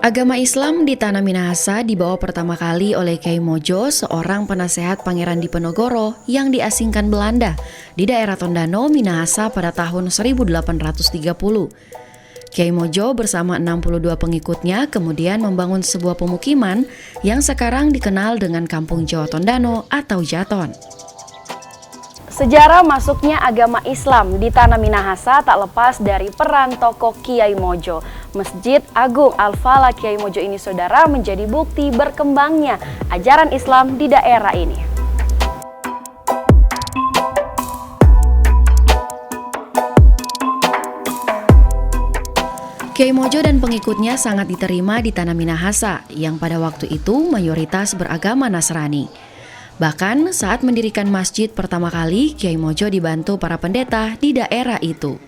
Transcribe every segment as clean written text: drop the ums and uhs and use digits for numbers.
Agama Islam di Tanah Minahasa dibawa pertama kali oleh Kyai Mojo, seorang penasehat Pangeran Diponegoro yang diasingkan Belanda di daerah Tondano, Minahasa pada tahun 1830. Kyai Mojo bersama 62 pengikutnya kemudian membangun sebuah pemukiman yang sekarang dikenal dengan Kampung Jawa Tondano atau Jaton. Sejarah masuknya agama Islam di Tanah Minahasa tak lepas dari peran tokoh Kyai Mojo. Masjid Agung Al-Falah Kyai Mojo ini saudara menjadi bukti berkembangnya ajaran Islam di daerah ini. Kyai Mojo dan pengikutnya sangat diterima di Tanah Minahasa yang pada waktu itu mayoritas beragama Nasrani. Bahkan saat mendirikan masjid pertama kali, Kyai Mojo dibantu para pendeta di daerah itu.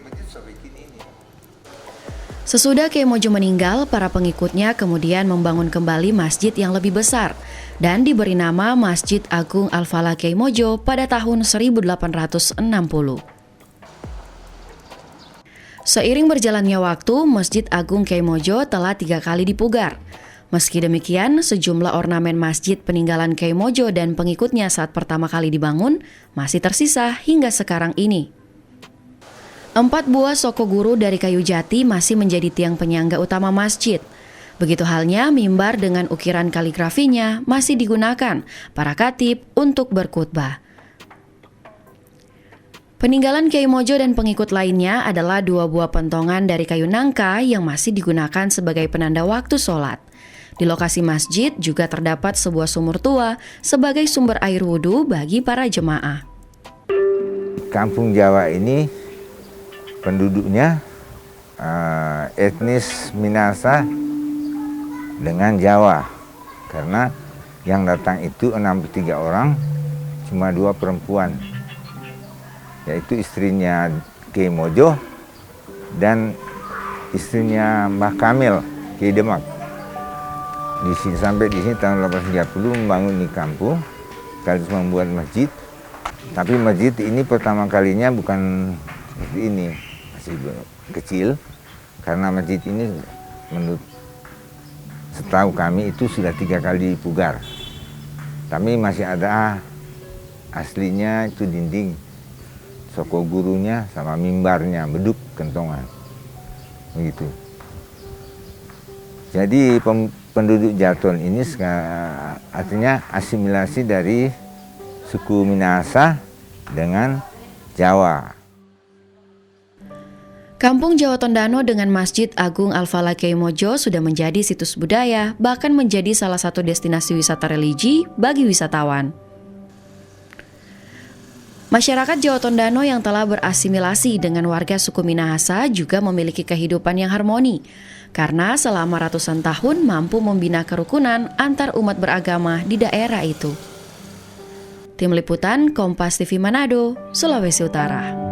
Sesudah Kyai Mojo meninggal, para pengikutnya kemudian membangun kembali masjid yang lebih besar dan diberi nama Masjid Agung Al-Falah Kyai Mojo pada tahun 1860. Seiring berjalannya waktu, Masjid Agung Kyai Mojo telah 3 kali dipugar. Meski demikian, sejumlah ornamen masjid peninggalan Kyai Mojo dan pengikutnya saat pertama kali dibangun masih tersisa hingga sekarang ini. 4 buah soko guru dari kayu jati masih menjadi tiang penyangga utama masjid. Begitu halnya mimbar dengan ukiran kaligrafinya masih digunakan para khatib untuk berkhutbah. Peninggalan Kyai Mojo dan pengikut lainnya adalah 2 buah pentongan dari kayu nangka yang masih digunakan sebagai penanda waktu sholat. Di lokasi masjid juga terdapat sebuah sumur tua sebagai sumber air wudhu bagi para jemaah. Kampung Jawa ini penduduknya etnis Minahasa dengan Jawa. Karena yang datang itu 63 orang, cuma 2 perempuan. Yaitu istrinya Kyai Mojo dan istrinya Mbah Kamil, Kyai Demak. Sampai di sini tahun 1830 membangun di kampung, sekaligus membuat masjid. Tapi masjid ini pertama kalinya bukan seperti ini, masih kecil. Karena masjid ini menurut setahu kami itu sudah 3 kali dipugar. Tapi masih ada aslinya itu dinding, soko gurunya sama mimbarnya, beduk kentongan. Begitu. Jadi penduduk Jaton ini artinya asimilasi dari suku Minahasa dengan Jawa. Kampung Jawa Tondano dengan Masjid Agung Al-Falah Kyai Mojo sudah menjadi situs budaya, bahkan menjadi salah satu destinasi wisata religi bagi wisatawan. Masyarakat Jawa Tondano yang telah berasimilasi dengan warga suku Minahasa juga memiliki kehidupan yang harmoni, karena selama ratusan tahun mampu membina kerukunan antar umat beragama di daerah itu. Tim Liputan Kompas TV Manado, Sulawesi Utara.